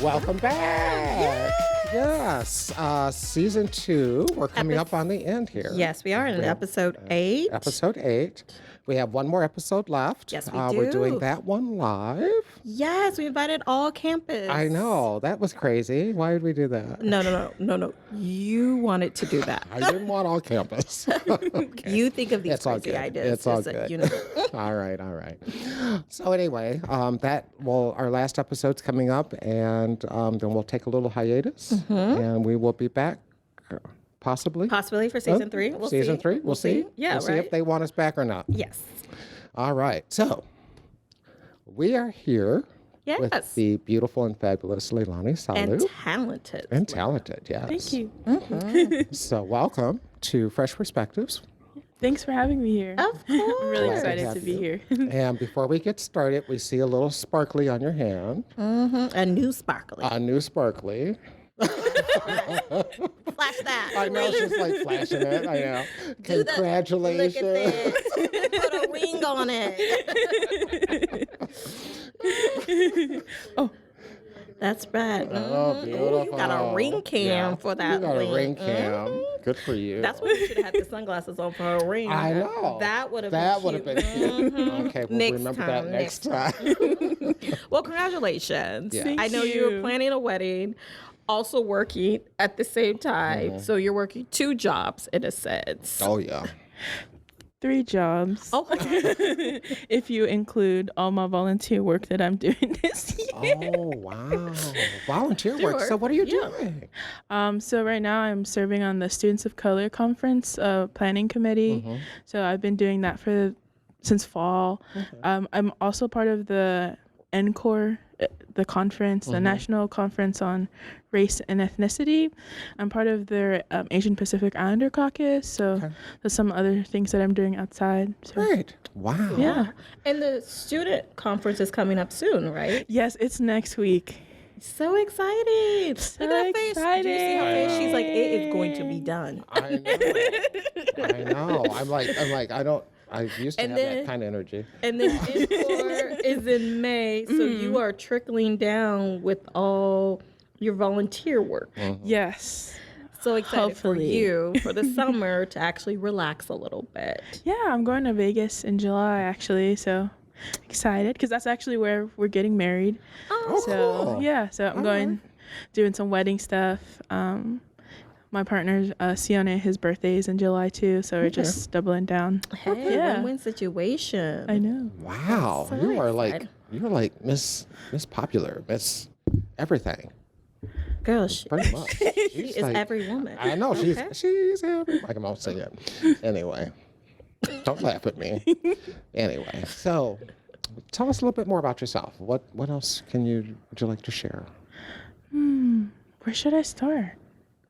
Welcome back. Yes. Season 2. We're coming up on the end here. Yes, we are in episode 8. Episode 8. We have one more episode left. Yes, we do. We're doing that one live. Yes, we invited all campus. I know. That was crazy. Why did we do that? No. You wanted to do that. I didn't want all campus. Okay. You think of these It's all crazy good. ideas. It's all so good. you know. All right. So anyway, our last episode's coming up, and then we'll take a little hiatus, and we will be back. Possibly For season 3. We'll season see. 3. We'll see. Yeah, we'll see if they want us back or not. Yes. All right. So we are here with the beautiful and fabulous Leilani Salu. And talented. Yes. Thank you. So welcome to Fresh Perspectives. Thanks for having me here. Of course. I'm really Glad to excited have to be you. here. And before we get started, we see a little sparkly on your hand. A new sparkly. A new sparkly. Flash that. I know she's like flashing it. I know. Do Congratulations. Look at this. Put a ring on it. Oh. That's right. Oh, beautiful. You got a ring cam for that. You got ring. a ring cam. Good for you. That's why you should have had the sunglasses on for a ring. I know. That would have been cute. Okay, we'll Next remember time, that next next time. Well, congratulations. Yeah. Thank I know you were planning a wedding, also working at the same time. So you're working 2 jobs in a sense. Oh, yeah. 3 jobs. Oh, If you include all my volunteer work that I'm doing this year. Oh, wow. Volunteer work. So what are you doing? So right now I'm serving on the Students of Color Conference planning committee. So I've been doing that since fall. I'm also part of the NCORE, the conference, the National Conference on Race and Ethnicity. I'm part of their Asian Pacific Islander Caucus. So there's some other things that I'm doing outside. So. Great. Wow. Yeah. and the student conference is coming up soon, right? Yes, it's next week. So excited. So Look at her face. Did you see her face? She's like, it is going to be excited. done. I know. I'm like, I used to have that kind of energy. And then NCORE is in May, so you are trickling down with all your volunteer work. Yes. So excited for Hopefully. you for the summer to actually relax a little bit. Yeah, I'm going to Vegas in July, actually. So excited because that's actually where we're getting married. Oh, So cool. yeah, so I'm doing some wedding stuff. My partner's Sione, his birthday is in July too, so we're just doubling down. Hey, Yeah. win-win situation. I know. Wow. So You're excited. like Miss Popular, Miss Everything. Girl, Pretty much. she She's is like- every woman. I know Okay. she's every. I won't say it. Anyway, don't laugh at me. Anyway, so tell us a little bit more about yourself. What else would you like to share? Where should I start?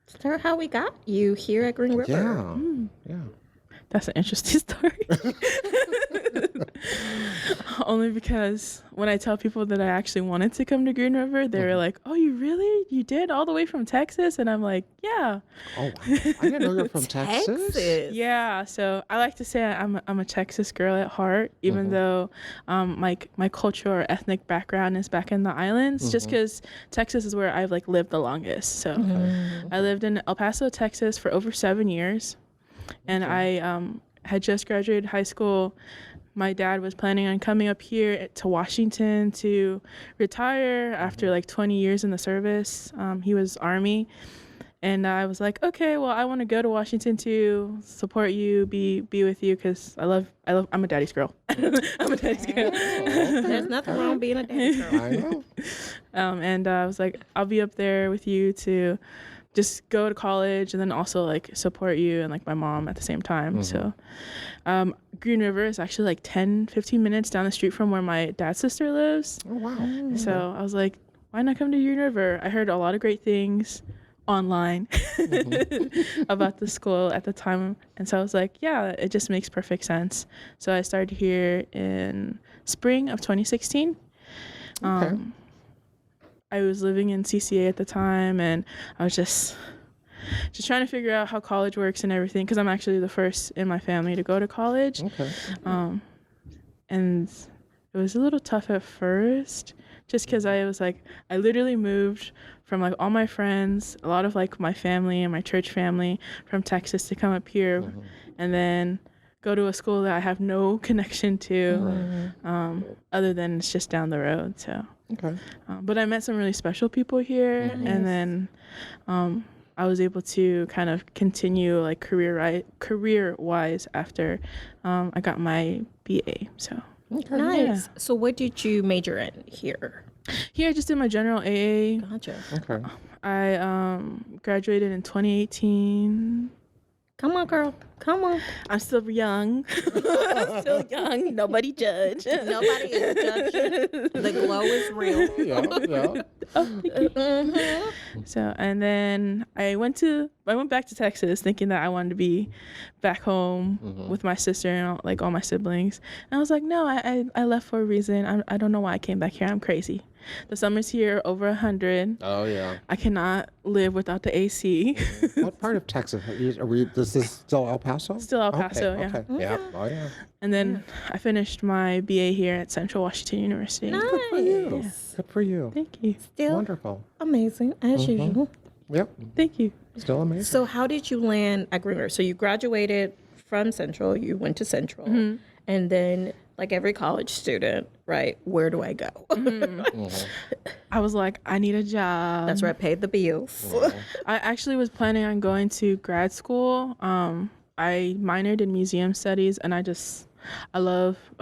Start how we got you here at Green River. Yeah. That's an interesting story. Only because when I tell people that I actually wanted to come to Green River, they were like, "Oh, you really? You did all the way from Texas?" And I'm like, "Yeah, Oh, wow. I didn't know you're from Texas. yeah." So I like to say I'm a Texas girl at heart, even though my cultural or ethnic background is back in the islands. Just because Texas is where I've lived the longest. So I lived in El Paso, Texas, for over 7 years, and I had just graduated high school. My dad was planning on coming up here to Washington to retire after 20 years in the service. He was Army. And I was like, okay, well, I want to go to Washington to support you, be with you, because I'm a daddy's girl. I'm a daddy's girl. There's nothing wrong being a daddy girl. I know. And I was like, I'll be up there with you to just go to college and then also support you and my mom at the same time. So Green River is actually 10-15 minutes down the street from where my dad's sister lives. Oh, wow. So I was like, why not come to Green River? I heard a lot of great things online about the school at the time, and so I was like, yeah, it just makes perfect sense. So I started here in spring of 2016. Okay. I was living in CCA at the time, and I was just trying to figure out how college works and everything, because I'm actually the first in my family to go to college. Okay. And it was a little tough at first, just because I was like, I literally moved from like all my friends, a lot of like my family and my church family from Texas to come up here, and then go to a school that I have no connection to, other than it's just down the road. So, but I met some really special people here, and then I was able to kind of continue like career-wise after I got my BA. So Nice. Yeah. So what did you major in here? Here I just did my general AA. Gotcha. Okay. I graduated in 2018. Come on, girl. Come on. I'm still young. Still young. Nobody judge. Nobody is judging. The glow is real. So, and then I went back to Texas thinking that I wanted to be back home with my sister and all my siblings. And I was like, no, I left for a reason. I don't know why I came back here. I'm crazy. The summers here are over 100. Oh, yeah. I cannot live without the AC. What part of Texas? This is still El Paso? Still El Paso, okay, yeah. Okay. Yeah. Oh, yeah. And then I finished my BA here at Central Washington University. Good for you. Good for you. Thank you. Still Wonderful. amazing, as usual. Yep. Thank you. Still amazing. So how did you land at Green River? So you graduated from Central, you went to Central, and then like every college student, right, where do I go? I was like, I need a job. That's right, paid the bills. I actually was planning on going to grad school. I minored in museum studies, and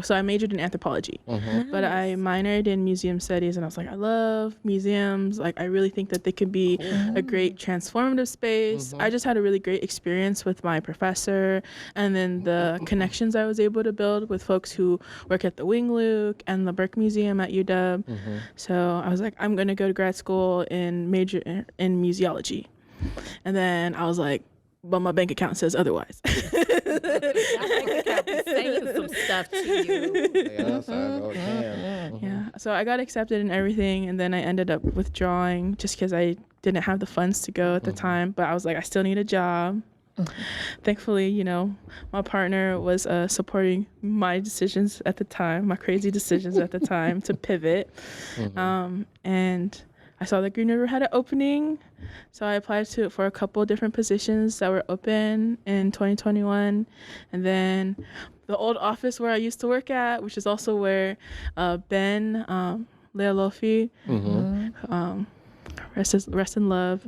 so I majored in anthropology, but I minored in museum studies, and I was like, I love museums. Like, I really think that they could be a great transformative space. I just had a really great experience with my professor, and then the connections I was able to build with folks who work at the Wing Luke and the Burke Museum at UW. So I was like, I'm going to go to grad school and major in museology. And then I was like, but my bank account says otherwise. Saying some stuff to you. Yes, I know it can. Yeah. So I got accepted in everything, and then I ended up withdrawing just because I didn't have the funds to go at the time. But I was like, I still need a job. Thankfully, my partner was supporting my decisions at the time, my crazy decisions at the time to pivot. And I saw that Green River had an opening, so I applied for a couple different positions that were open in 2021. And then the old office where I used to work at, which is also where Ben Lealofi, rest in love.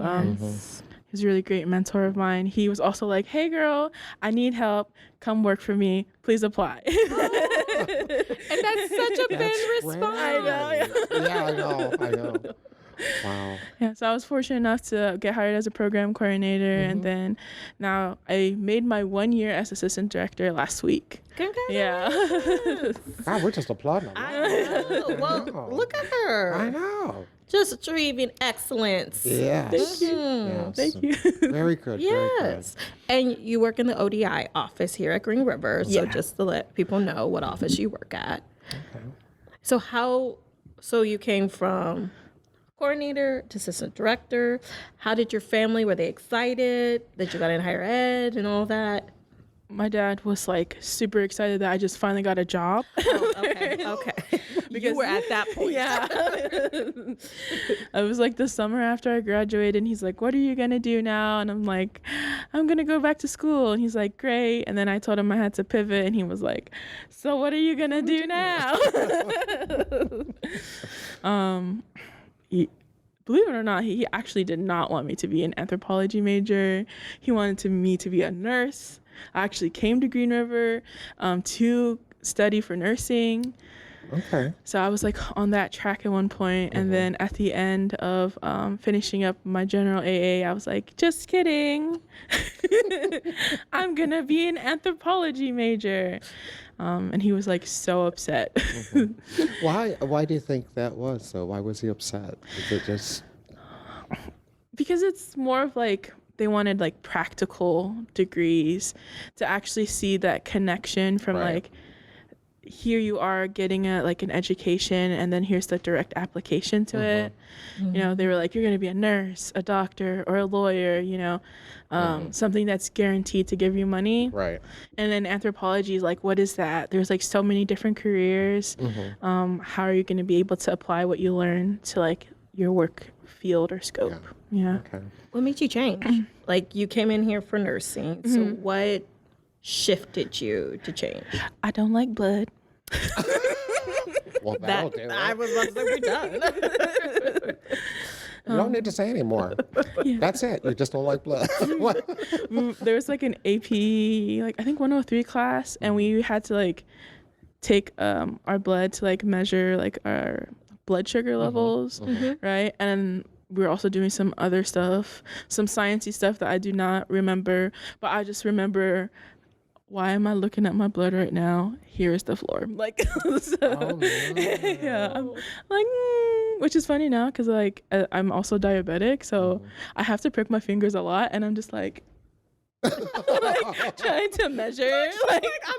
He's a really great mentor of mine. He was also like, hey girl, I need help. Come work for me. Please apply. And that's such a Ben response. I know. Yeah, I know. Wow. Yeah, so I was fortunate enough to get hired as a program coordinator, and then now I made my 1 year as assistant director last week. Congratulations. Yeah. God, we're just applauding. I know. Well, look at her. I know. Just achieving excellence. Yes. Thank you. Yes. Thank you. Very good. Yes. And you work in the ODI office here at Green River. So just to let people know what office you work at. Okay. So you came from coordinator to assistant director. How did your family, were they excited that you got in higher ed and all that? My dad was like super excited that I just finally got a job. Oh, okay. Because you were at that point. Yeah. I was like the summer after I graduated, and he's like, what are you going to do now? And I'm like, I'm going to go back to school. And he's like, great. And then I told him I had to pivot, and he was like, so what are you going to do now? Believe it or not, he actually did not want me to be an anthropology major. He wanted me to be a nurse. I actually came to Green River to study for nursing. Okay. So I was like on that track at one point, and then at the end of finishing up my general AA, I was like, just kidding. I'm gonna be an anthropology major. And he was like so upset. Why do you think that was? So why was he upset? Is it just because it's more of like they wanted like practical degrees to actually see that connection from like here you are getting an education, and then here's the direct application to it. You know, they were like, you're going to be a nurse, a doctor, or a lawyer, you know, something that's guaranteed to give you money. Right. And then anthropology is like, what is that? There's like so many different careers. How are you going to be able to apply what you learn to like your work field or scope? Yeah. Okay. What made you change? Like, you came in here for nursing. So what shifted you to change? I don't like blood. Well, that'll do it. I was about to say we're done. You don't need to say anymore. That's it. You just don't like blood. What? There was like an AP, like I think 103 class, and we had to like take our blood to like measure like our blood sugar levels, right? And we were also doing some other stuff, some sciencey stuff that I do not remember, but I just remember, why am I looking at my blood right now? Here is the floor. Like, so, Oh, no. yeah, I'm like, which is funny now because like I'm also diabetic, so I have to prick my fingers a lot, and I'm just like, trying to measure. Like, I'm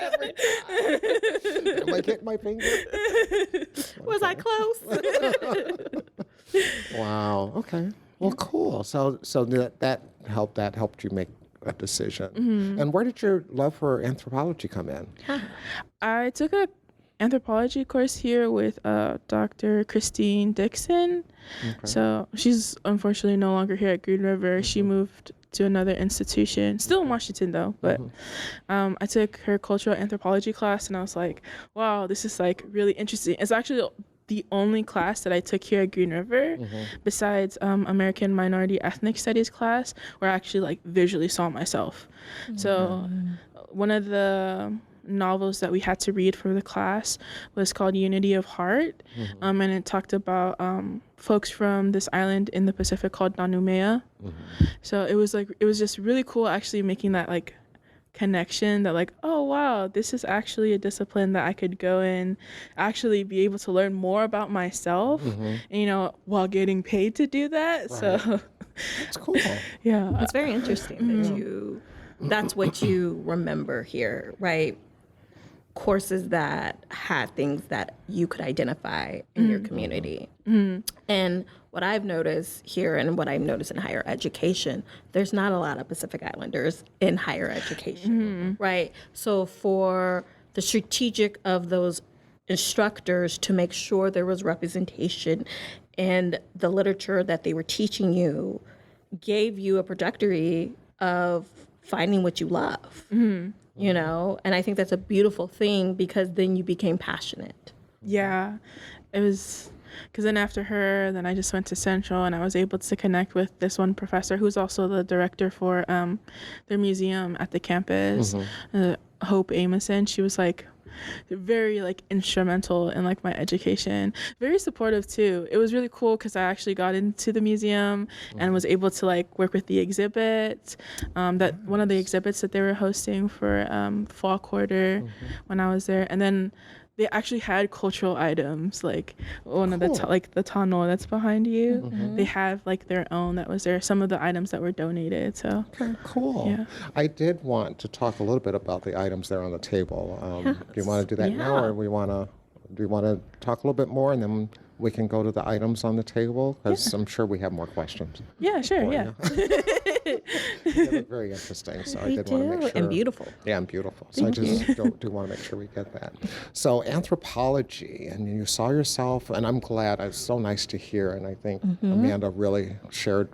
Every time. Am I hitting my finger? Was I close? Wow. Okay. Well, cool. So that helped you make a decision. And where did your love for anthropology come in? I took a anthropology course here with Dr. Christine Dixon. So she's unfortunately no longer here at Green River. She moved to another institution, still in Washington though, but I took her cultural anthropology class, and I was like, wow, this is like really interesting. It's actually the only class that I took here at Green River, besides American Minority Ethnic Studies class, where I actually like visually saw myself. So one of the novels that we had to read for the class was called Unity of Heart, and it talked about folks from this island in the Pacific called Nanumea. So it was just really cool actually making that like connection that like, oh wow, this is actually a discipline that I could go and actually be able to learn more about myself, and, you know, while getting paid to do that. Right. So That's cool. yeah, It's very interesting that that's what you remember here, right? Courses that had things that you could identify in your community. And what I've noticed here and what I've noticed in higher education, there's not a lot of Pacific Islanders in higher education, right? So for the strategic of those instructors to make sure there was representation and the literature that they were teaching you gave you a trajectory of finding what you love. You know, and I think that's a beautiful thing because then you became passionate. Yeah, it was because then after her, then I just went to Central, and I was able to connect with this one professor who's also the director for their museum at the campus, Hope Amison. She was like very like instrumental in like my education, very supportive too. It was really cool because I actually got into the museum and was able to like work with the exhibit, that one of the exhibits that they were hosting for fall quarter when I was there. And then they actually had cultural items, like one of the like the tunnel that's behind you. They have like their own that was there. Some of the items that were donated. So Okay, cool. Yeah. I did want to talk a little bit about the items there on the table. Do you want to do that now, or do we want to talk a little bit more, and then we can go to the items on the table? Because I'm sure we have more questions. yeah, sure, for yeah. you. They look very interesting, so I did want to make sure. And beautiful. Yeah, and beautiful. So I just do want to make sure we get that. So anthropology, and you saw yourself, and I'm glad. It's so nice to hear, and I think Amanda really shared,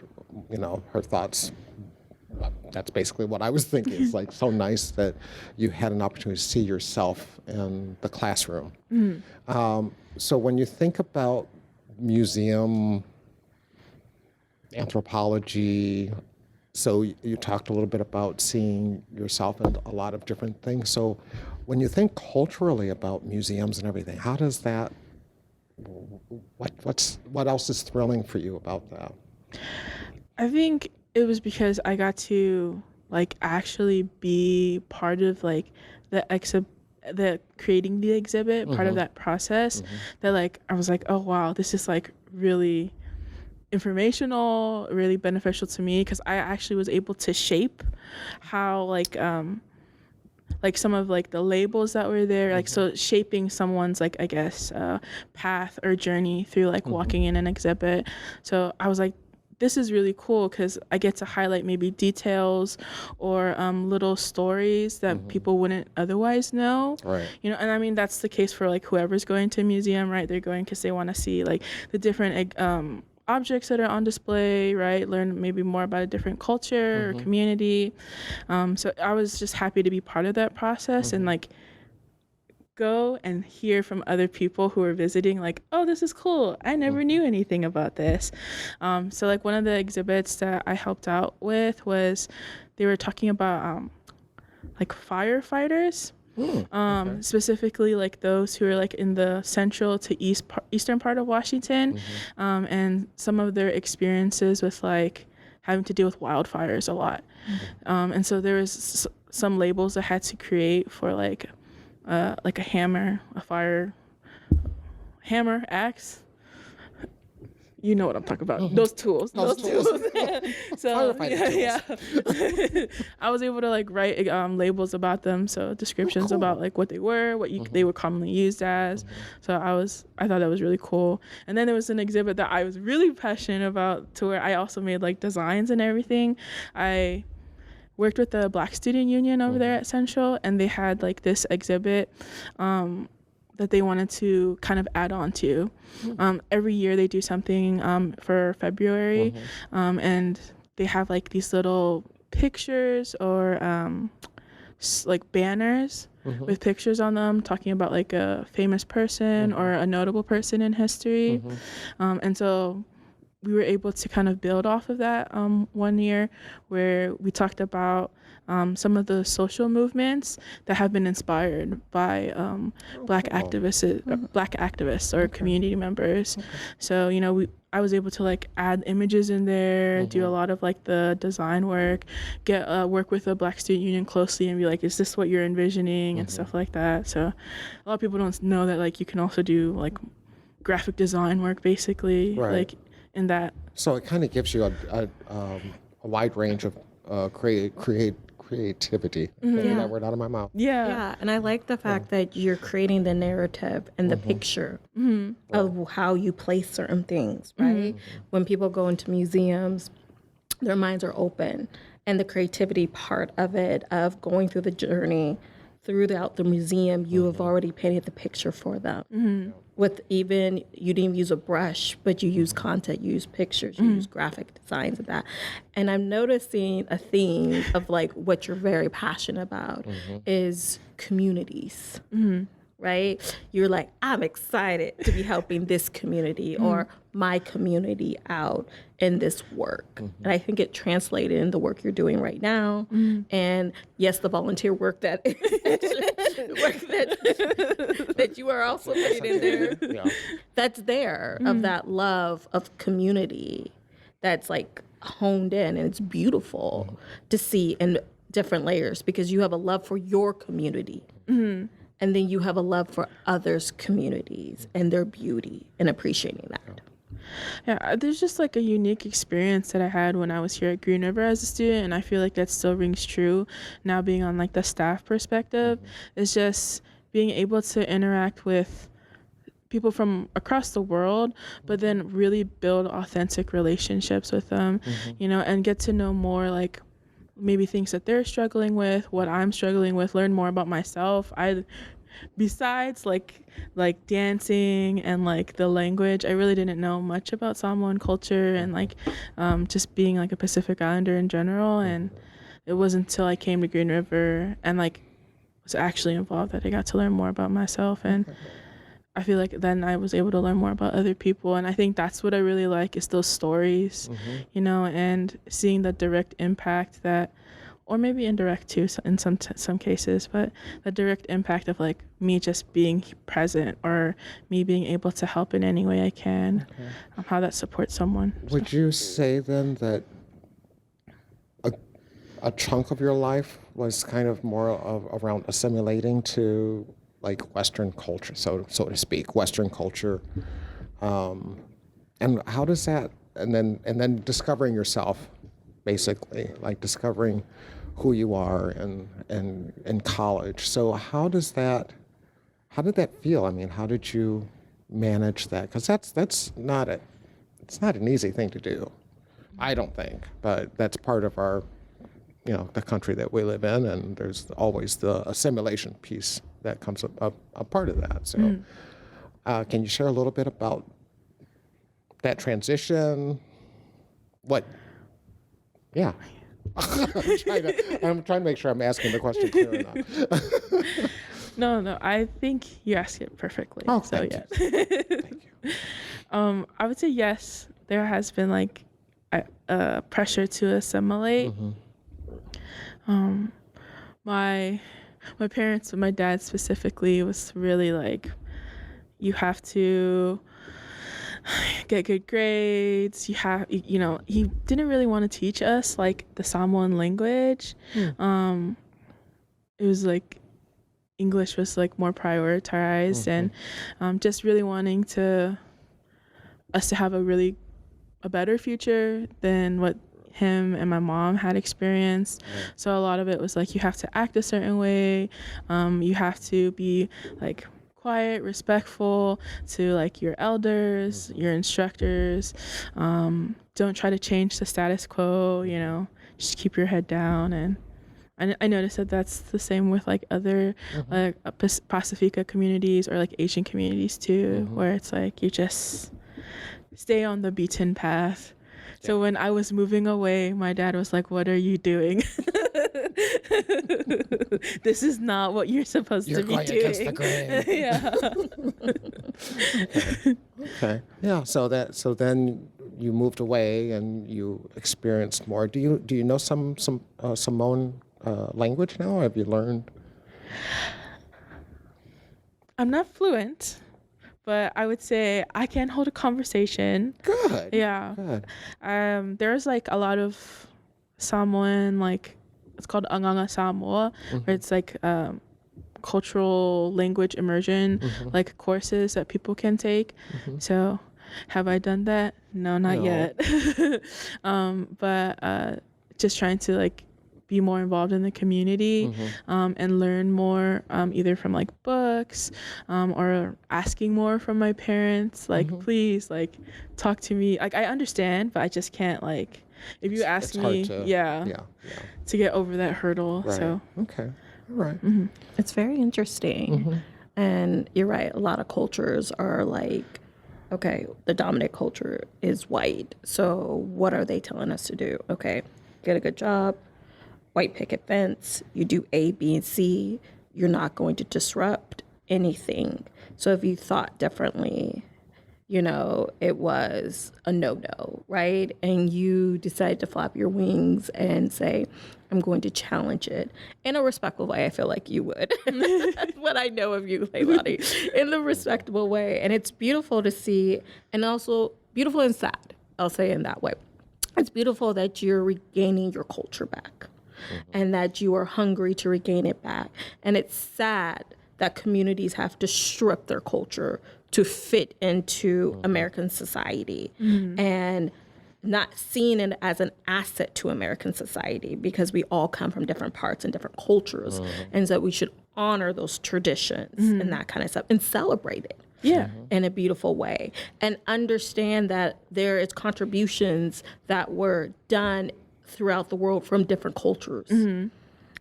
you know, her thoughts. That's basically what I was thinking. It's like so nice that you had an opportunity to see yourself in the classroom. So when you think about museum anthropology, so you talked a little bit about seeing yourself in a lot of different things. So when you think culturally about museums and everything, how does that, what else is thrilling for you about that? I think it was because I got to like actually be part of like the creating the exhibit, part of that process, that like I was like, oh wow, this is like really informational, really beneficial to me, because I actually was able to shape how like like some of like the labels that were there, like so shaping someone's like I guess path or journey through like walking in an exhibit. So I was like, this is really cool because I get to highlight maybe details or little stories that people wouldn't otherwise know. Right. You know, and I mean that's the case for like whoever's going to a museum, right? They're going because they want to see like the different objects that are on display, right? Learn maybe more about a different culture or community. So I was just happy to be part of that process and like go and hear from other people who are visiting like, oh, this is cool, I never knew anything about this. So like one of the exhibits that I helped out with was they were talking about like firefighters, specifically like those who are like in the central to eastern part of Washington, and some of their experiences with like having to deal with wildfires a lot. And so there was some labels I had to create for like a hammer, a fire hammer, axe. You know what I'm talking about. Those tools. So yeah. I was able to like write labels about them, so descriptions about like what they were, what they were commonly used as. So I thought that was really cool. And then there was an exhibit that I was really passionate about, to where I also made like designs and everything. I worked with the Black Student Union over there at Central, and they had like this exhibit that they wanted to kind of add on to. Every year they do something for February, and they have like these little pictures or like banners with pictures on them talking about like a famous person or a notable person in history. And so we were able to kind of build off of that one year, where we talked about some of the social movements that have been inspired by Black activists or community members. So, you know, I was able to like add images in there, do a lot of like the design work, work with the Black Student Union closely and be like, is this what you're envisioning and stuff like that. So a lot of people don't know that like you can also do like graphic design work basically, like in that. So it kind of gives you a wide range of creativity. Getting that word out of my mouth. Yeah, and I like the fact that you're creating the narrative and the picture of how you place certain things, right? When people go into museums, their minds are open, and the creativity part of it, of going through the journey throughout the museum, you have already painted the picture for them. With even, you didn't use a brush, but you use content, you use pictures, you use graphic designs of that. And I'm noticing a theme of like what you're very passionate about is communities, right? You're like, I'm excited to be helping this community or my community out in this work. And I think it translated in the work you're doing right now. And yes, the volunteer work that that you are also putting in there. That's there, of that love of community that's like honed in, and it's beautiful to see in different layers, because you have a love for your community. And then you have a love for others' communities and their beauty and appreciating that. Yeah, there's just like a unique experience that I had when I was here at Green River as a student, and I feel like that still rings true now being on like the staff perspective. It's just being able to interact with people from across the world, but then really build authentic relationships with them, you know, and get to know more like maybe things that they're struggling with, what I'm struggling with, learn more about myself. Besides like dancing and like the language, I really didn't know much about Samoan culture and like just being like a Pacific Islander in general. And it wasn't until I came to Green River and like was actually involved that I got to learn more about myself. And I feel like then I was able to learn more about other people. And I think that's what I really like, is those stories, you know, and seeing the direct impact that, or maybe indirect too in some cases, but the direct impact of like me just being present or me being able to help in any way I can, how that supports someone. Would you say then that a chunk of your life was kind of more around assimilating to like Western culture, so to speak, Western culture, and how does that, and then discovering yourself, basically, like discovering who you are in college. So how did that feel? I mean, how did you manage that? Because it's not an easy thing to do, I don't think, but that's part of our, the country that we live in, and there's always the assimilation piece that comes a part of that. So can you share a little bit about that transition? Yeah. I'm trying to make sure I'm asking the question clear enough. No, I think you asked it perfectly. Oh, so thank yes. Thank you. I would say yes. There has been like a pressure to assimilate. My parents, my dad specifically, was really like, you have to get good grades. He didn't really want to teach us like the Samoan language. It was like English was like more prioritized, and just really wanting us to have a better future than what him and my mom had experienced. So a lot of it was like, you have to act a certain way, you have to be like quiet, respectful to like your elders, your instructors, don't try to change the status quo, just keep your head down. And I noticed that that's the same with like other like Pacifica communities or like Asian communities too, where it's like you just stay on the beaten path. So when I was moving away, my dad was like, "What are you doing? This is not what you're supposed to be doing." You're going against the grain. Yeah. Okay. Yeah. So then you moved away and you experienced more. Do you know some Samoan language now? Have you learned? I'm not fluent, but I would say I can hold a conversation. Good. Yeah. Good. There's like a lot of Samoan, like it's called Anganga Samoa, where it's like cultural language immersion, like courses that people can take. So have I done that? No, not yet. But just trying to like be more involved in the community, and learn more, either from like books, or asking more from my parents, like please like talk to me. Like I understand, but I just can't like, if you ask me, to get over that hurdle. Right. So okay, all right. It's very interesting. And you're right, a lot of cultures are like, okay, the dominant culture is white, so what are they telling us to do? Okay, get a good job, white picket fence, you do A, B, and C, you're not going to disrupt anything. So if you thought differently, it was a no-no, right? And you decided to flap your wings and say, I'm going to challenge it in a respectful way. I feel like you would. That's what I know of you, Leilani, in the respectable way. And it's beautiful to see, and also beautiful and sad, I'll say in that way. It's beautiful that you're regaining your culture back, and that you are hungry to regain it back. And it's sad that communities have to strip their culture to fit into American society, and not seeing it as an asset to American society, because we all come from different parts and different cultures. And so we should honor those traditions and that kind of stuff and celebrate it. In a beautiful way, and understand that there is contributions that were done throughout the world from different cultures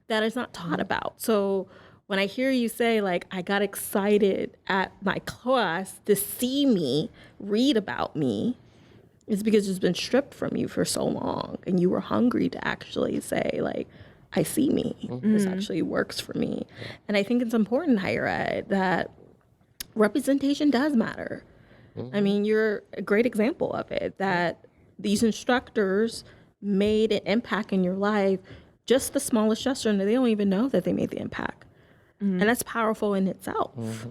that is not taught about. So when I hear you say, like, I got excited at my class to see me, read about me, it's because it's been stripped from you for so long, and you were hungry to actually say, like, I see me. This actually works for me. And I think it's important in higher ed that representation does matter. I mean, you're a great example of it, that these instructors made an impact in your life, just the smallest gesture, and they don't even know that they made the impact. And that's powerful in itself.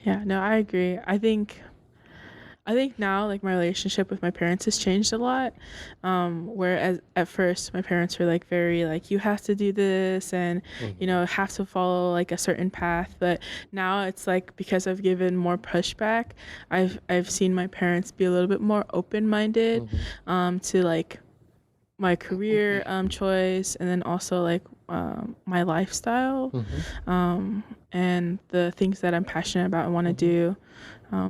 Yeah, no, I agree. I think now, like, my relationship with my parents has changed a lot. Whereas at first my parents were like very like, you have to do this and have to follow like a certain path. But now it's like, because I've given more pushback, I've seen my parents be a little bit more open-minded, to like my career choice, and then also like my lifestyle, and the things that I'm passionate about and want to do.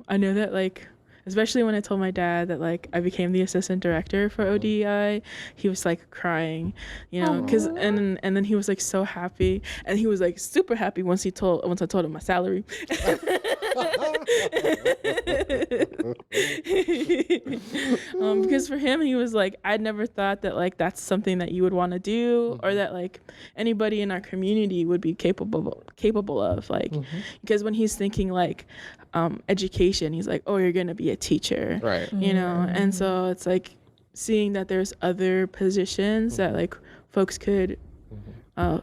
I know that like, especially when I told my dad that like I became the assistant director for ODEI, he was like crying, you know, because and then he was like so happy, and he was like super happy once I told him my salary. Because for him, he was like, I'd never thought that like that's something that you would want to do, or that like anybody in our community would be capable of, like, because when he's thinking like education, he's like, oh, you're gonna be a teacher, Right. you know. And so it's like seeing that there's other positions that like folks could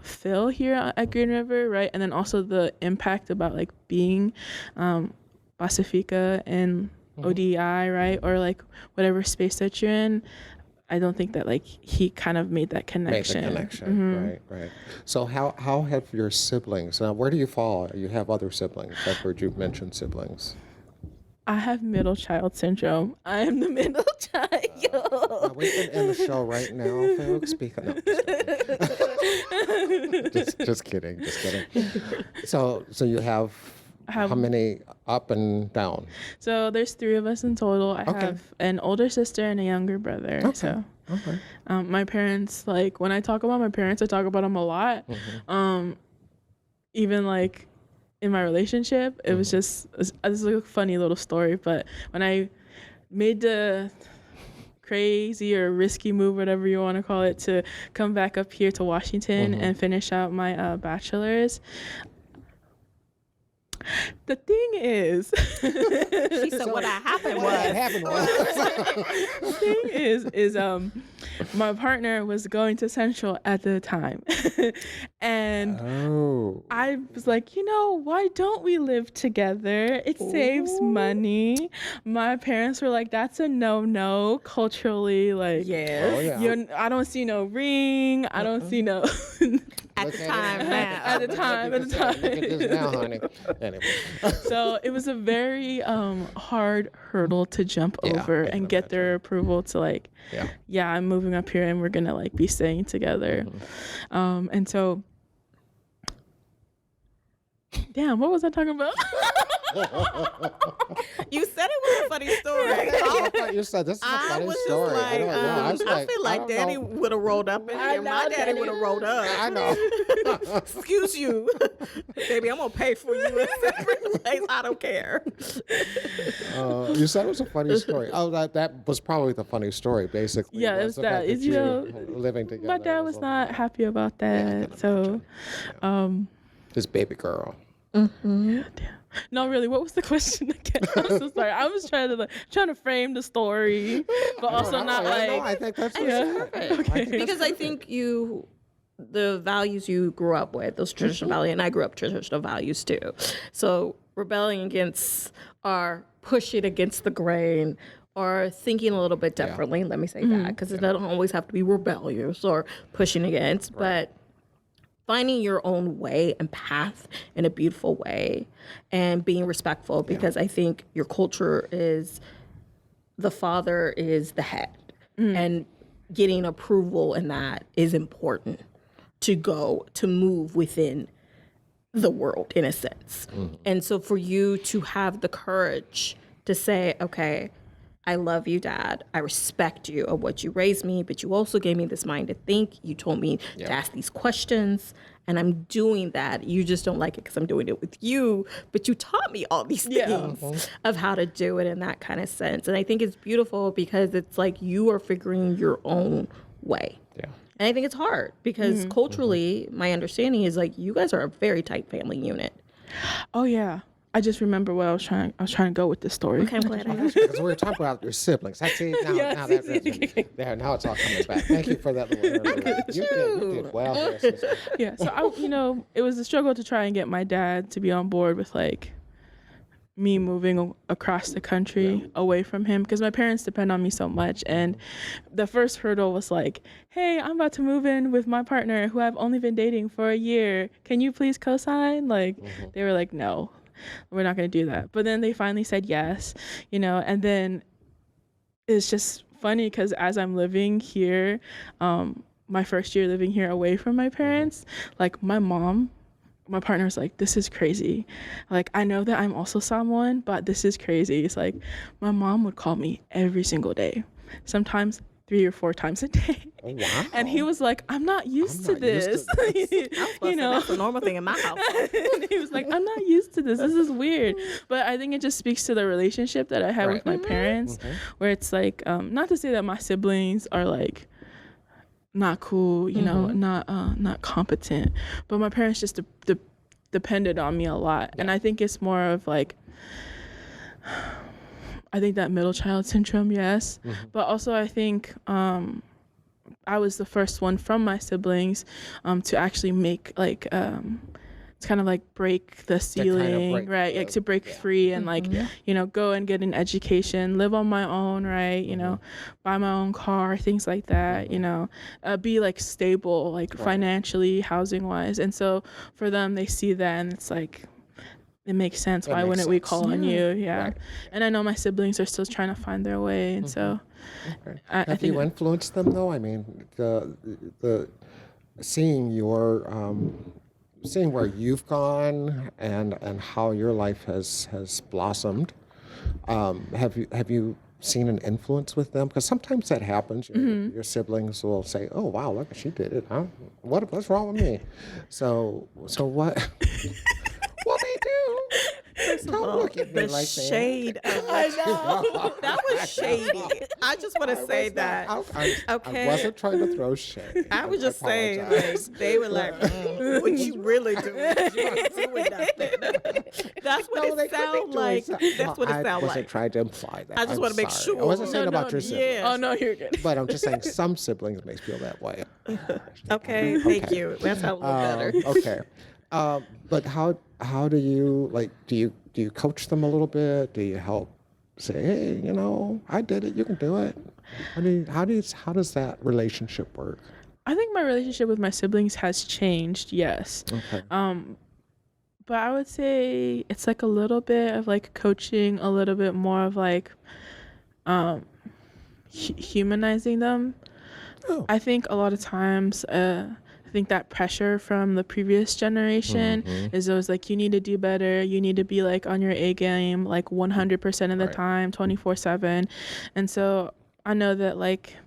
fill here at Green River, right? And then also the impact about like being Pacifica and ODI, right? Or like whatever space that you're in. I don't think that like he kind of made that connection. Right. So how have your siblings, now where do you fall? You have other siblings. I've heard you mention siblings. I have middle child syndrome. I am the middle child. We can end the show right now, folks. Just kidding. So you have how many up and down? So there's 3 of us in total. I have an older sister and a younger brother. Okay. So my parents, like when I talk about my parents, I talk about them a lot. Even like in my relationship, it was just, this is like a funny little story, but when I made the crazy or risky move, whatever you want to call it, to come back up here to Washington and finish out my bachelor's, the thing is, She said what happened was. the thing is my partner was going to Central at the time. And I was like, you know, why don't we live together? It saves money. My parents were like, that's a no culturally, like, I don't see no ring. I don't see no At the time. At the time. Look at this now, honey. Anyway. So it was a very hard hurdle to jump over and get their approval to like, I'm moving up here and we're gonna like be staying together. And so, damn, what was I talking about? You said it was a funny story. I thought you said this is a funny story. Just like, I don't know. I feel like Daddy would have rolled up in here. My daddy would have rolled up. I know. Excuse you. Baby, I'm going to pay for you in a separate place. I don't care. You said it was a funny story. Oh, that was probably the funny story, basically. Yeah, it was that. You know, living together. My dad was not happy about that. So, his baby girl. Yeah, damn. No, really, what was the question again? I'm so sorry. I was trying to frame the story, but also not like. I think that's perfect. Because I think the values you grew up with, those traditional values, and I grew up traditional values too. So rebelling against or pushing against the grain or thinking a little bit differently, let me say that, because it doesn't always have to be rebellious or pushing against, but finding your own way and path in a beautiful way and being respectful, because I think your culture is the father is the head and getting approval in that is important to move within the world in a sense. And so for you to have the courage to say, okay, I love you, Dad. I respect you of what you raised me, but you also gave me this mind to think. You told me to ask these questions, and I'm doing that. You just don't like it because I'm doing it with you, but you taught me all these things of how to do it in that kind of sense. And I think it's beautiful because it's like you are figuring your own way. Yeah. And I think it's hard because culturally, my understanding is like you guys are a very tight family unit. Oh, yeah. I just remember what I was trying to go with this story. Okay, I'm glad I asked. Because we were talking about your siblings. That's it. Now it's all coming back. Thank you for that little interview. You did well there, sister. Yeah, so it was a struggle to try and get my dad to be on board with like me moving across the country away from him, because my parents depend on me so much. And the first hurdle was like, hey, I'm about to move in with my partner who I've only been dating for a year. Can you please co-sign? Like, they were like, no. We're not going to do that. But then they finally said yes, and then it's just funny because as I'm living here, my first year living here away from my parents, like my partner's like, this is crazy. Like, I know that I'm also Samoan, but this is crazy. It's like my mom would call me every single day, sometimes 3 or 4 times a day. Oh, wow. And he was like, I'm not used to this. You know, that's a normal thing in my house. he was like, I'm not used to this. This is weird. But I think it just speaks to the relationship that I have with my parents, where it's like, not to say that my siblings are like not cool, you know, not competent, but my parents just depended on me a lot. And I think it's more of like, I think that middle child syndrome, yes. But also I think I was the first one from my siblings to actually make like, it's kind of like break the ceiling, right? Like to break free and like, you know, go and get an education, live on my own, right? You know, buy my own car, things like that, you know, be like stable, like financially, housing wise. And so for them, they see that and it's like, it makes sense. Why wouldn't we call on you? Yeah. Right. And I know my siblings are still trying to find their way. And so I Have think you influenced them though? I mean, the seeing your, seeing where you've gone and how your life has blossomed, have you seen an influence with them? Because sometimes that happens. Your siblings will say, "Oh wow, look, she did it. Huh? What's wrong with me?" So what? What they do? Don't look at me The like shade. I know. That was shady. I just want to say that. I wasn't trying to throw shade. I was just saying, apologize. like, they were like, what you really doing? You ain't doing nothing. That's what it sounds like. That's what it I sounds wasn't like. trying to imply that. I just I'm want to make sorry. sure. I wasn't saying No, about your siblings. yeah. oh no, you're good. But I'm just saying some siblings may feel that way. Okay, thank you. That's a little better. Okay. But how do you do you coach them a little bit? Do you help say, hey, you know, I did it, you can do it? How does that relationship work? I think my relationship with my siblings has changed, yes. Okay. But I would say it's like a little bit of like coaching, a little bit more of like humanizing them. Oh. I think a lot of times I think that pressure from the previous generation is always like, you need to do better, you need to be like on your A game like 100% of the time, 24/7. And so I know that like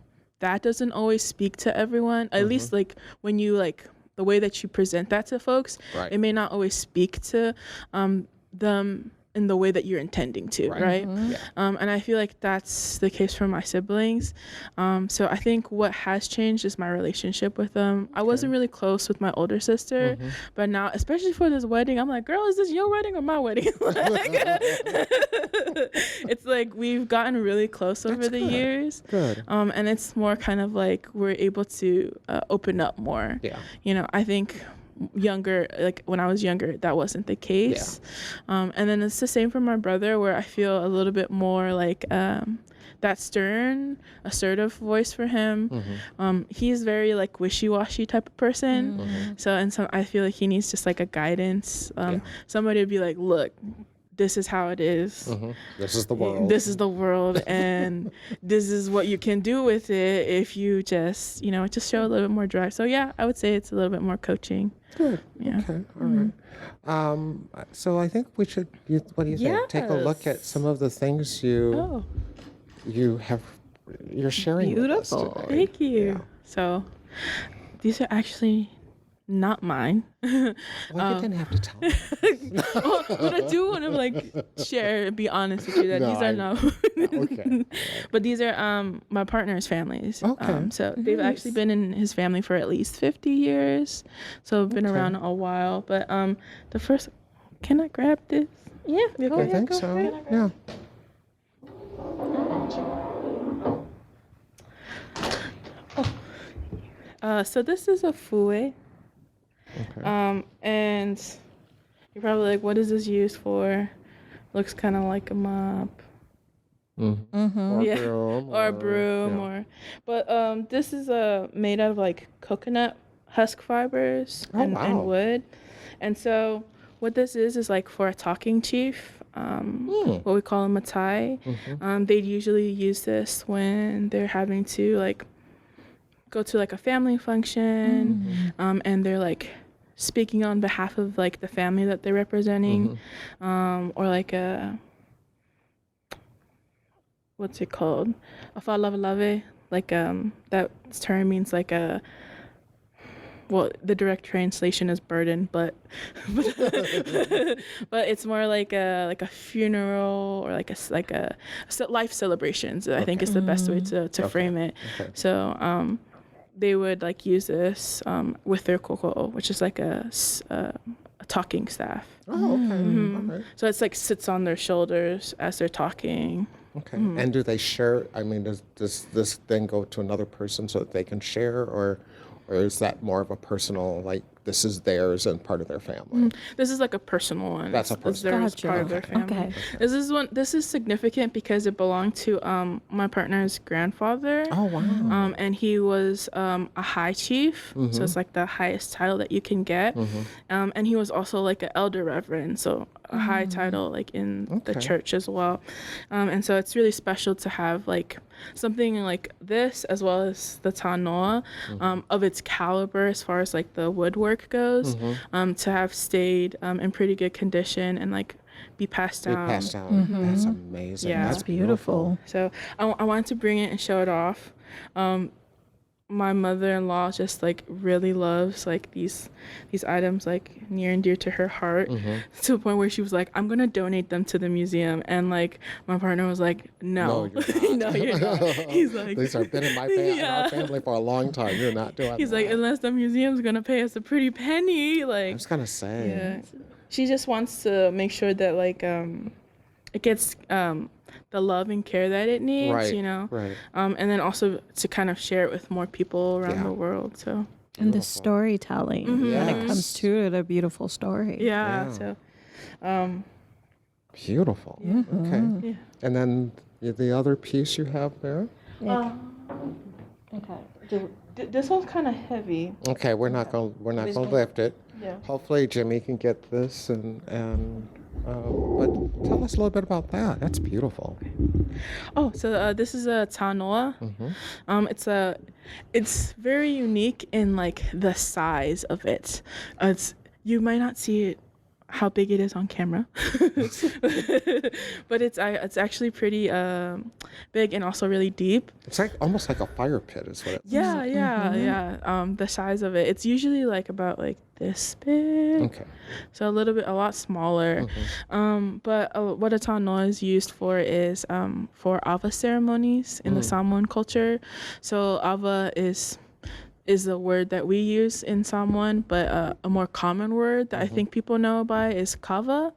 that doesn't always speak to everyone, at least like when you like the way that you present that to folks, it may not always speak to them in the way that you're intending to, right? Yeah. And I feel like that's the case for my siblings. So I think what has changed is my relationship with them. I wasn't really close with my older sister, but now, especially for this wedding, I'm like, girl, is this your wedding or my wedding? It's like we've gotten really close over the years. Good. And it's more kind of like we're able to open up more. Yeah. You know, I think younger, like when I was younger, that wasn't the case. And then it's the same for my brother, where I feel a little bit more like that stern, assertive voice for him. He's very like wishy-washy type of person. So I feel like he needs just like a guidance, somebody to be like, look, this is how it is. This is the world. This is the world, and this is what you can do with it if you just, you know, just show a little bit more drive. So yeah, I would say it's a little bit more coaching. Good. Yeah. Okay. All right. So I think we should. What do you think? Take a look at some of the things you're sharing with us Beautiful. today. Thank you. Yeah. So these are actually not mine. Well, you didn't have to tell me. But I do want to like share and be honest with you that these are not. Okay. But these are my partner's families. Okay. So they've actually been in his family for at least 50 years. So been around a while. But the first, can I grab this? Yeah. I think so. Yeah. So this is a fue. Okay. And you're probably like, what is this used for? Looks kind of like a mop. Or Yeah. broom. Or a broom, yeah. but this is made out of like coconut husk fibers and wow. wood. And so what this is like for a talking chief, what we call a matai. They'd usually use this when they're having to like go to like a family function, and they're like speaking on behalf of like the family that they're representing, or like a, what's it called? A falavalave, like that term means like a, well, the direct translation is burden, but but it's more like a funeral or like a life celebrations. I think is the best way to frame it. So they would like use this with their koko, which is like a talking staff. Oh, okay. All right. So it's like sits on their shoulders as they're talking. Okay. And do they share? I mean, does this then go to another person so that they can share, or is that more of a personal, like this is theirs and part of their family? This is like a personal one. That's a personal. It's part of their family. Okay. This is significant because it belonged to my partner's grandfather. Oh, wow. And he was a high chief, so it's like the highest title that you can get. And he was also like an elder reverend, so a high title like in the church as well. And so it's really special to have like something like this, as well as the tanoa of its caliber as far as like the woodwork goes, to have stayed in pretty good condition and like be passed down. That's amazing. Yeah. That's Beautiful. So I wanted to bring it and show it off. My mother-in-law just like really loves like these items like near and dear to her heart, to the point where she was like, I'm gonna donate them to the museum, and like my partner was like, no, No, you're not. no, you're not. He's like, These have been in our family for a long time. You're not doing he's that. like, unless the museum's gonna pay us a pretty penny, I like, was gonna say. yeah. She just wants to make sure that like it gets the love and care that it needs, Right, you know, right. and then also to kind of share it with more people around the world. So And the storytelling when it comes to it, a beautiful story. yeah. So Beautiful. Okay. yeah. And then the other piece you have there. Okay. This one's kind of heavy. Okay, we're not gonna lift it. Yeah. Hopefully Jimmy can get this, but tell us a little bit about that. That's beautiful. Oh, so this is a tanoa. It's very unique in like the size of it. You might not see it how big it is on camera, but it's actually pretty big and also really deep. It's like almost like a fire pit, is what it. Yeah. The size of it, it's usually like about like this big. Okay. So a lot smaller. But what a tanoa is used for is for ava ceremonies in the Samoan culture. So ava is the word that we use in Samoan, but a more common word that I think people know by is kava.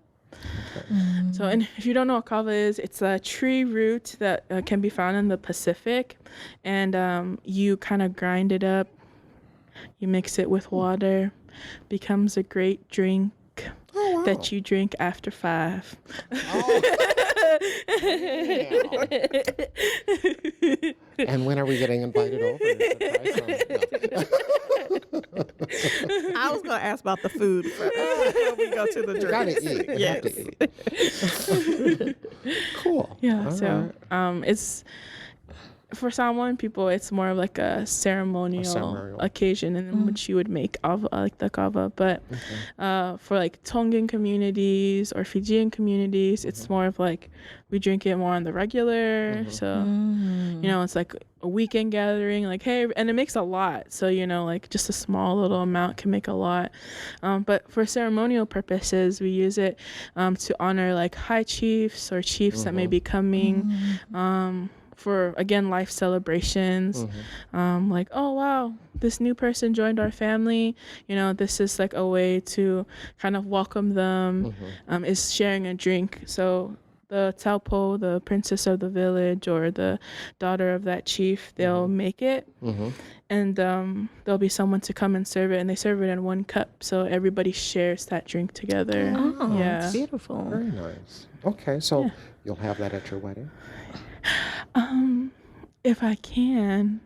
So, and if you don't know what kava is, it's a tree root that can be found in the Pacific, and you kind of grind it up, you mix it with water, becomes a great drink that you drink after 5. And when are we getting invited over? I was going to ask about the food before we go to the You drinks. gotta eat. You have to eat. Cool. Yeah, All so right. it's for Samoan people, it's more of like a ceremonial occasion in which you would make ava, like the kava. But for like Tongan communities or Fijian communities, it's more of like we drink it more on the regular. So you know, it's like a weekend gathering. Like, hey, and it makes a lot. So you know, like just a small little amount can make a lot. But for ceremonial purposes, we use it to honor like high chiefs or chiefs that may be coming. For again life celebrations, like, oh wow, this new person joined our family, you know, this is like a way to kind of welcome them. Is sharing a drink. So the taupo, the princess of the village or the daughter of that chief, they'll make it, and there'll be someone to come and serve it, and they serve it in one cup, so everybody shares that drink together. Oh, Yeah. it's beautiful. Very nice. Okay, so you'll have that at your wedding? If I can.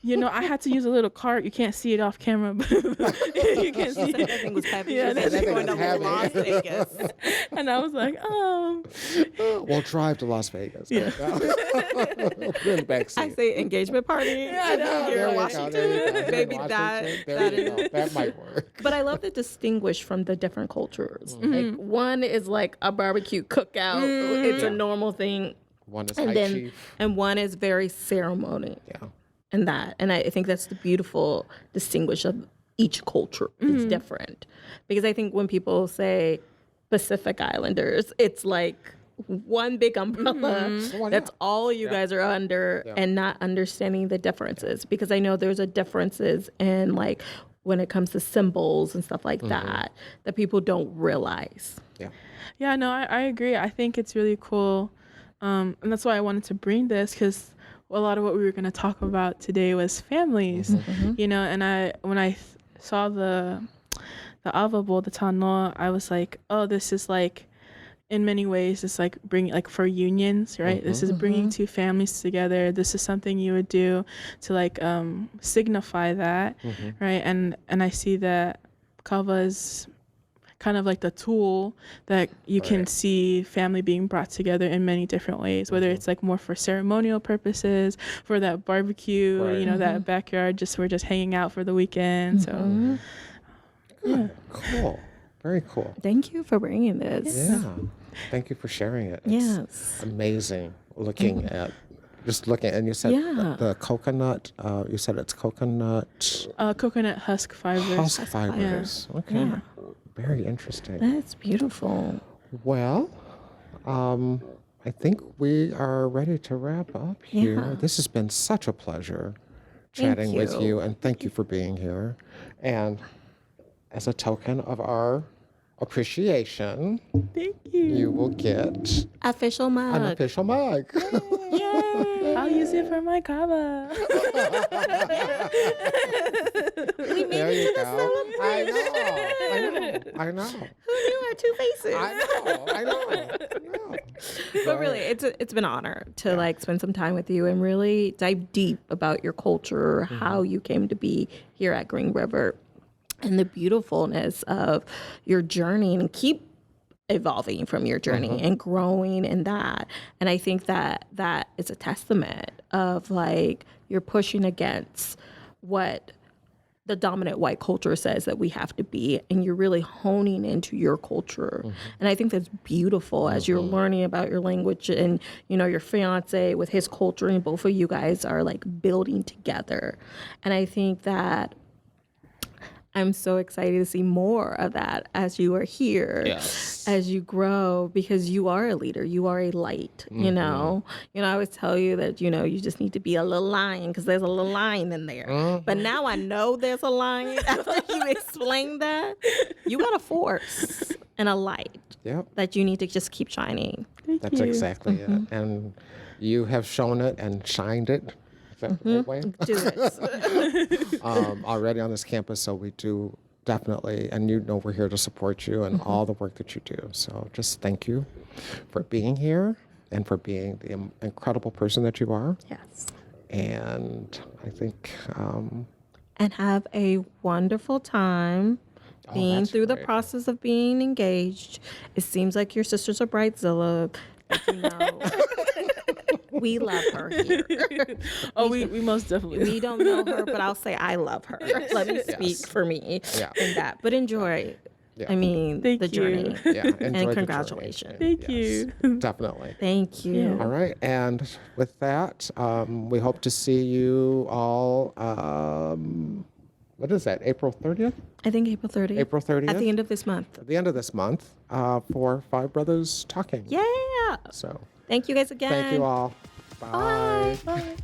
I had to use a little cart. You can't see it off camera, but you can see That it. thing was heavy. Yeah, She said that she's thing going was to heavy. Las Vegas. And I was like, We'll drive to Las Vegas. Yeah. Put in the back I seat. say engagement party. Yeah, I know. Here There in you go. Washington. There you go. Maybe Washington, that there you is. go. That might work. But I love to distinguish from the different cultures. Mm-hmm. Like one is like a barbecue cookout. It's a normal thing. One is And high then chief. and one is very ceremony. Yeah. And that. And I think that's the beautiful distinguish of each culture. It's different. Because I think when people say Pacific Islanders, it's like one big umbrella. Well, That's yeah. all you guys are under and not understanding the differences. Because I know there's a differences in like when it comes to symbols and stuff like that people don't realize. Yeah. Yeah, no, I agree. I think it's really cool. And that's why I wanted to bring this, because a lot of what we were going to talk about today was families, and when I saw the ava bowl, the tanoa, I was like, oh, this is like, in many ways, it's like bringing, like for unions, right? This is bringing two families together. This is something you would do to like signify that, right? And I see that kava is kind of like the tool that you can see family being brought together in many different ways, whether it's like more for ceremonial purposes, for that barbecue, that backyard, we're just hanging out for the weekend. So Good. Cool. Very cool. Thank you for bringing this. Yeah. Thank you for sharing it. It's Yes. amazing looking at, and you said Yeah. the coconut, you said it's coconut coconut husk fibers. husk fibers. Okay. Yeah. Very interesting. That's beautiful. Well, I think we are ready to wrap up here. Yeah. This has been such a pleasure Thank chatting with you. you, and thank you for being here. And as a token of our appreciation, Thank you. you will get Official an mug. official mug. Yay. I'll use it for my kava. We made There it you to the go. celebration. I know. Who knew our two faces? I know. But really, it's been an honor to like spend some time with you and really dive deep about your culture, how you came to be here at Green River, and the beautifulness of your journey, and keep evolving from your journey and growing in that. And I think that is a testament of like you're pushing against what the dominant white culture says that we have to be, and you're really honing into your culture. And I think that's beautiful as you're learning about your language, and your fiance with his culture, and both of you guys are like building together. And I think that I'm so excited to see more of that as you are here, as you grow, because you are a leader, you are a light, I always tell you that, you just need to be a little lion, because there's a little lion in there. But now I know there's a lion. After you explain that, you got a force and a light Yep. that you need to just keep shining. That's exactly it. And you have shown it and shined it. Is that the right way? Do this. Already on this campus, so we do definitely, and we're here to support you and all the work that you do. So just thank you for being here and for being the incredible person that you are. Yes. And I think, And have a wonderful time being that's through the great. process of being engaged. It seems like your sister's a bridezilla. We love her here. Oh, we most definitely. We don't know her, but I'll say I love her. Let me speak for me in that. But enjoy, Yeah. I mean, Thank the you. journey. yeah, enjoy the And journey. congratulations. Thank Yes, you. Definitely. Thank you. All right, and with that, we hope to see you all. What is that? April 30th? I think April 30th. April 30th? At the end of this month. At the end of this month, for Five Brothers Talking. Yeah. So Thank you guys again. thank you all. Bye. Bye.